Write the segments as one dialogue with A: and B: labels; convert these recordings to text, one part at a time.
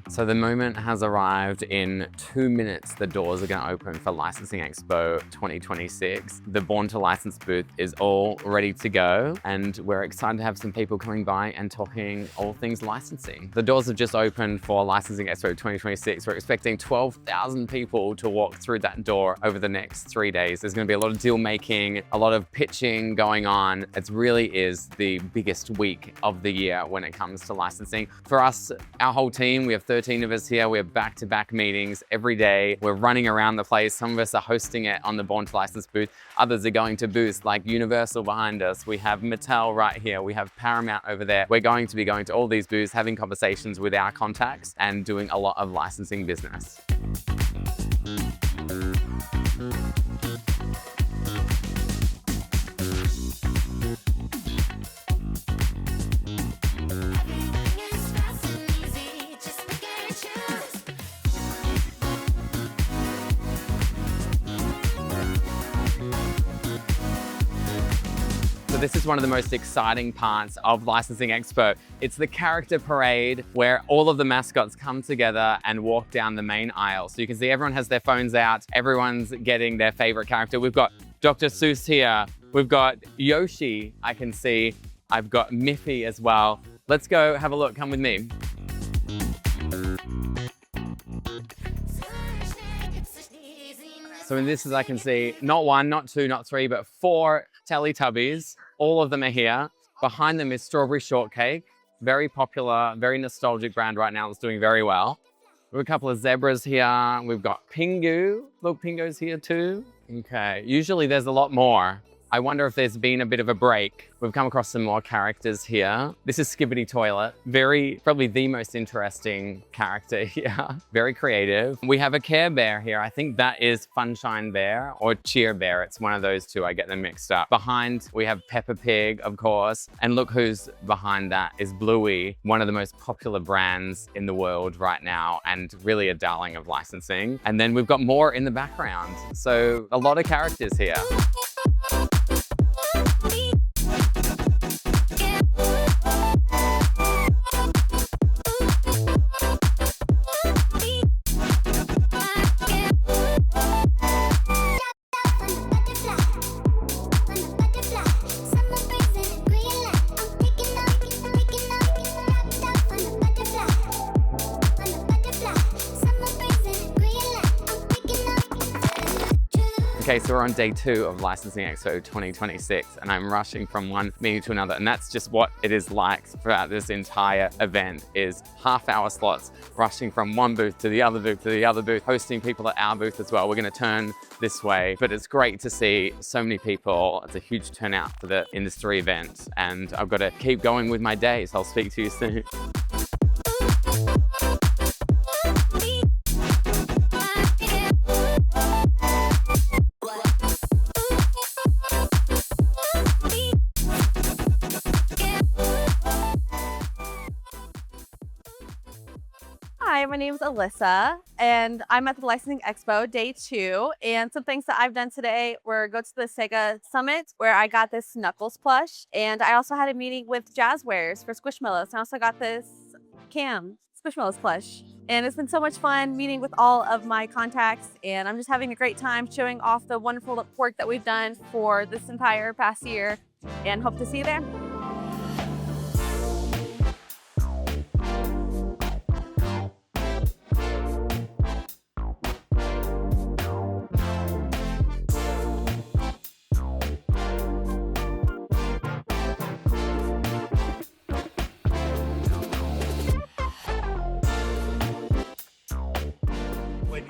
A: So the moment has arrived. In 2 minutes, the doors are going to open for Licensing Expo 2026. The Born to License booth is all ready to go, and we're excited to have some people coming by and talking all things licensing. The doors have just opened for Licensing Expo 2026. We're expecting 12,000 people to walk through that door over the next 3 days. There's going to be a lot of deal making, a lot of pitching going on. It really is the biggest week of the year when it comes to licensing. For us, our whole team, we have 13 of us here. We have back-to-back meetings every day. We're running around the place. Some of us are hosting it on the Born to License booth. Others are going to booths like Universal behind us. We have Mattel right here. We have Paramount over there. We're going to be going to all these booths, having conversations with our contacts and doing a lot of licensing business. So this is one of the most exciting parts of Licensing Expo. It's the character parade where all of the mascots come together and walk down the main aisle. So you can see everyone has their phones out. Everyone's getting their favorite character. We've got Dr. Seuss here. We've got Yoshi, I can see. I've got Miffy as well. Let's go have a look. Come with me. So in this, as I can see, not one, not two, not three, but 4 Teletubbies. All of them are here. Behind them is Strawberry Shortcake. Very popular, very nostalgic brand right now that's doing very well. We have a couple of zebras here. We've got Pingu. Look, Pingu's here too. Okay, usually there's a lot more. I wonder if there's been a bit of a break. We've come across some more characters here. This is Skibbity Toilet. Probably the most interesting character here. Very creative. We have a Care Bear here. I think that is Funshine Bear or Cheer Bear. It's one of those two. I get them mixed up. Behind, we have Peppa Pig, of course. And look who's behind that is Bluey, one of the most popular brands in the world right now and really a darling of licensing. And then we've got more in the background. So a lot of characters here. Okay, so we're on day 2 of Licensing Expo 2026, and I'm rushing from one meeting to another, and that's just what it is like throughout this entire event, is half-hour slots, rushing from one booth to the other booth to the other booth, hosting people at our booth as well. We're gonna turn this way, but it's great to see so many people. It's a huge turnout for the industry event, and I've got to keep going with my day, so I'll speak to you soon.
B: Hi, my name is Alyssa, and I'm at the Licensing Expo Day 2. And some things that I've done today were go to the Sega Summit, where I got this Knuckles plush, and I also had a meeting with Jazzwares for Squishmallows. I also got this Cam Squishmallows plush. And it's been so much fun meeting with all of my contacts, and I'm just having a great time showing off the wonderful work that we've done for this entire past year, and hope to see you there.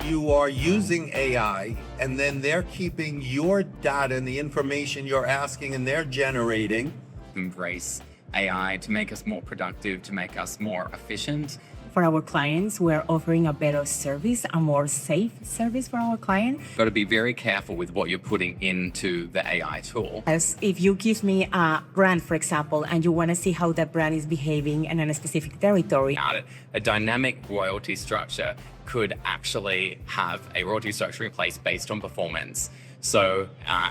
C: You are using AI, and then they're keeping your data and the information you're asking, and they're generating.
A: Embrace AI to make us more productive, to make us more efficient.
D: For our clients, we're offering a better service, a more safe service for our clients.
A: Got to be very careful with what you're putting into the AI tool.
D: As if you give me a brand, for example, and you want to see how that brand is behaving in a specific territory.
A: A dynamic royalty structure could actually have a royalty structure in place based on performance. So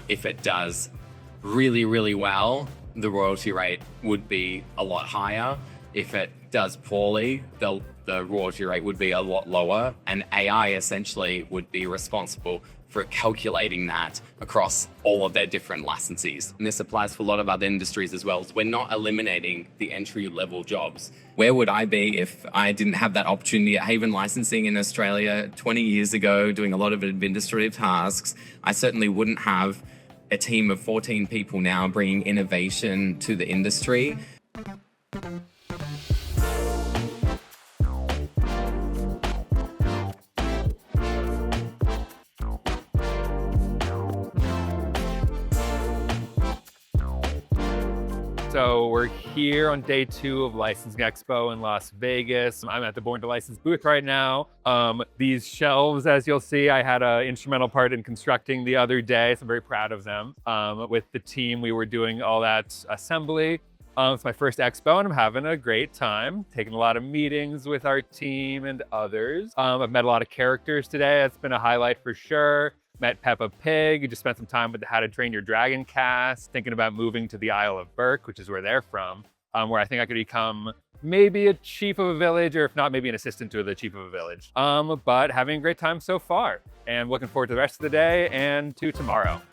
A: if it does really, really well, the royalty rate would be a lot higher. If it does poorly, the royalty rate would be a lot lower, and AI essentially would be responsible for calculating that across all of their different licensees. And this applies for a lot of other industries as well. So we're not eliminating the entry-level jobs. Where would I be if I didn't have that opportunity at Haven Licensing in Australia 20 years ago, doing a lot of administrative tasks? I certainly wouldn't have a team of 14 people now bringing innovation to the industry.
E: So we're here on day 2 of Licensing Expo in Las Vegas. I'm at the Born to License booth right now. These shelves, as you'll see, I had an instrumental part in constructing the other day, so I'm very proud of them. With the team, we were doing all that assembly. It's my first expo and I'm having a great time, taking a lot of meetings with our team and others. I've met a lot of characters today. It's been a highlight for sure. Met Peppa Pig, just spent some time with the How to Train Your Dragon cast, thinking about moving to the Isle of Berk, which is where they're from, where I think I could become maybe a chief of a village, or if not, maybe an assistant to the chief of a village. But having a great time so far, and looking forward to the rest of the day and to tomorrow.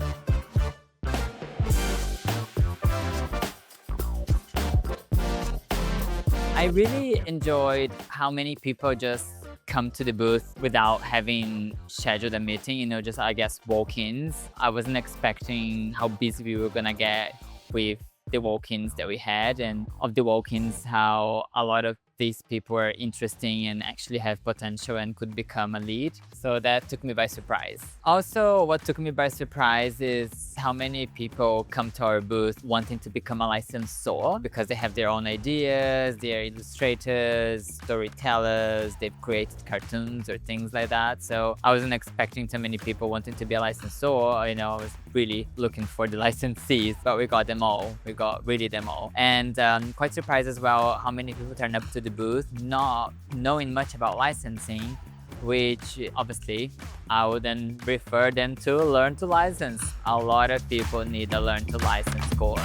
F: I really enjoyed how many people just come to the booth without having scheduled a meeting, just I guess walk-ins. I wasn't expecting how busy we were gonna get with the walk-ins that we had, and of the walk-ins, how a lot of these people are interesting and actually have potential and could become a lead. So that took me by surprise. Also, what took me by surprise is how many people come to our booth wanting to become a licensor because they have their own ideas, they're illustrators, storytellers, they've created cartoons or things like that. So I wasn't expecting too many people wanting to be a licensor. I was really looking for the licensees, but we got them all. We got really them all. And quite surprised as well how many people turned up to the booth not knowing much about licensing, which obviously I would then refer them to learn to license. A lot of people need a learn to license course.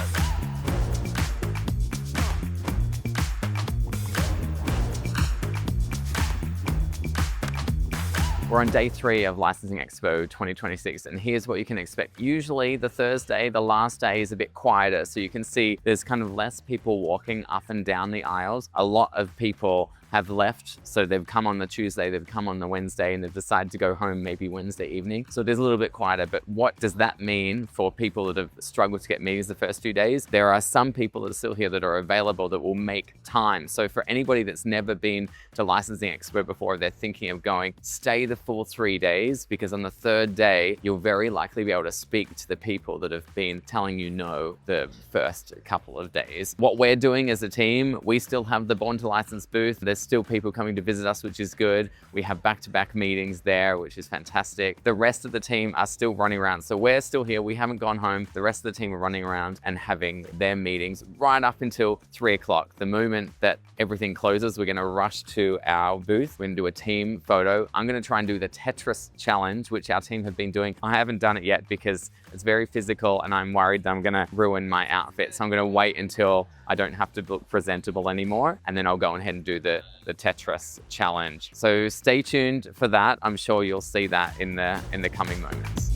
A: We're on day 3 of Licensing Expo 2026, and here's what you can expect. Usually the Thursday, the last day, is a bit quieter, so you can see there's kind of less people walking up and down the aisles. A lot of people have left, so they've come on the Tuesday, they've come on the Wednesday, and they've decided to go home maybe Wednesday evening. So it is a little bit quieter, but what does that mean for people that have struggled to get meetings the first few days? There are some people that are still here that are available that will make time. So for anybody that's never been to Licensing Expo before, they're thinking of going, stay the full 3 days, because on the 3rd day, you'll very likely be able to speak to the people that have been telling you no the first couple of days. What we're doing as a team, we still have the Born to License booth. There's still people coming to visit us, which is good. We have back-to-back meetings there, which is fantastic. The rest of the team are still running around. So we're still here, we haven't gone home. The rest of the team are running around and having their meetings right up until 3 o'clock. The moment that everything closes, we're gonna rush to our booth. We're gonna do a team photo. I'm gonna try and do the Tetris challenge, which our team have been doing. I haven't done it yet because it's very physical and I'm worried that I'm gonna ruin my outfit. So I'm gonna wait until I don't have to look presentable anymore, and then I'll go ahead and do the Tetris challenge. So stay tuned for that. I'm sure you'll see that in the coming moments.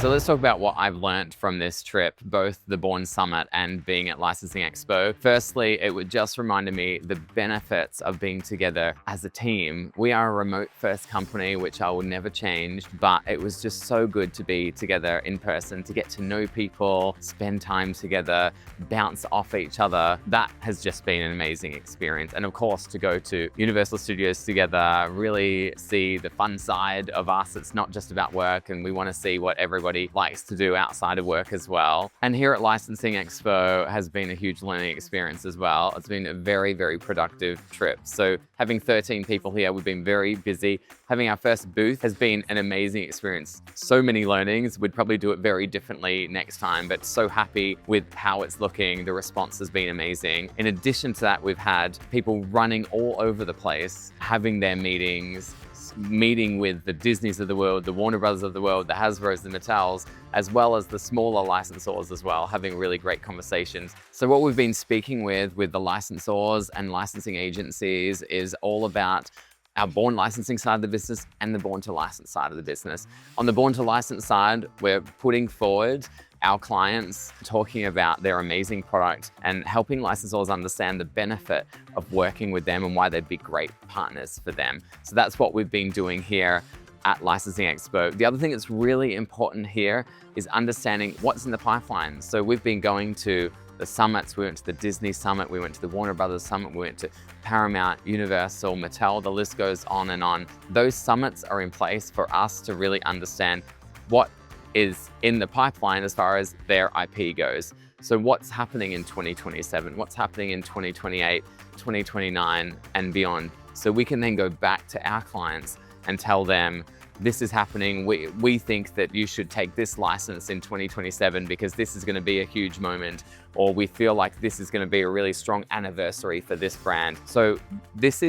A: So let's talk about what I've learned from this trip, both the Born Summit and being at Licensing Expo. Firstly, it would just reminded me the benefits of being together as a team. We are a remote first company, which I will never change, but it was just so good to be together in person, to get to know people, spend time together, bounce off each other. That has just been an amazing experience. And of course, to go to Universal Studios together, really see the fun side of us. It's not just about work, and we want to see what everybody likes to do outside of work as well. And here at Licensing Expo has been a huge learning experience as well. It's been a very, very productive trip. So having 13 people here, we've been very busy. Having our first booth has been an amazing experience. So many learnings. We'd probably do it very differently next time, but so happy with how it's looking. The response has been amazing. In addition to that, we've had people running all over the place, having their meetings, and meeting with the Disneys of the world, the Warner Brothers of the world, the Hasbros, the Mattels, as well as the smaller licensors as well, having really great conversations. So what we've been speaking with the licensors and licensing agencies is all about our born licensing side of the business and the born to license side of the business. On the born to license side, we're putting forward our clients, talking about their amazing product and helping licensors understand the benefit of working with them and why they'd be great partners for them. So that's what we've been doing here at Licensing Expo. The other thing that's really important here is understanding what's in the pipeline. So we've been going to the summits. We went to the Disney Summit, we went to the Warner Brothers Summit, we went to Paramount, Universal, Mattel, the list goes on and on. Those summits are in place for us to really understand what is in the pipeline as far as their IP goes. So what's happening in 2027, what's happening in 2028, 2029 and beyond. So we can then go back to our clients and tell them, this is happening. We think that you should take this license in 2027 because this is going to be a huge moment, or we feel like this is going to be a really strong anniversary for this brand. So this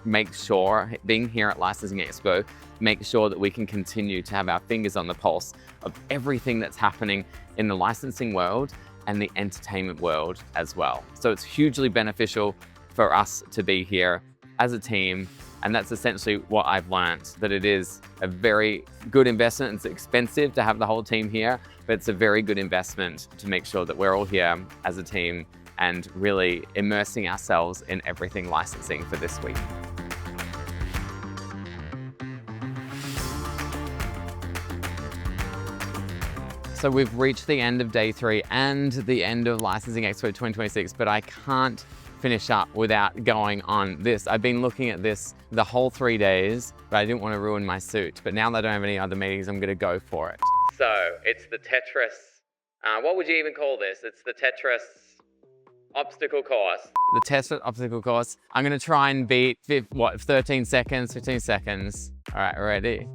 A: makes sure, being here at Licensing Expo, makes sure that we can continue to have our fingers on the pulse of everything that's happening in the licensing world and the entertainment world as well. So it's hugely beneficial for us to be here as a team. And that's essentially what I've learned, that it is a very good investment. It's expensive to have the whole team here, but it's a very good investment to make sure that we're all here as a team and really immersing ourselves in everything licensing for this week. So we've reached the end of day 3 and the end of Licensing Expo 2026, but I can't finish up without going on this. I've been looking at this the whole 3 days, but I didn't want to ruin my suit. But now that I don't have any other meetings, I'm going to go for it. So it's the Tetris, what would you even call this? It's the Tetris obstacle course. The Tetris obstacle course. I'm going to try and beat, 13 seconds, 15 seconds. All right, ready?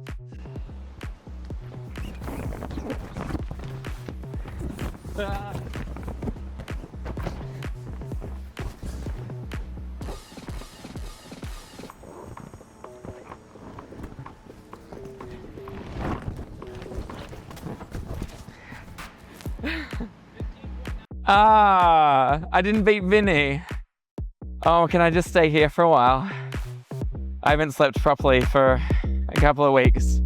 A: I didn't beat Vinny. Oh, can I just stay here for a while? I haven't slept properly for a couple of weeks.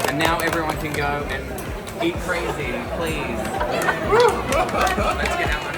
A: And now everyone can go and eat crazy, please. Let's get out.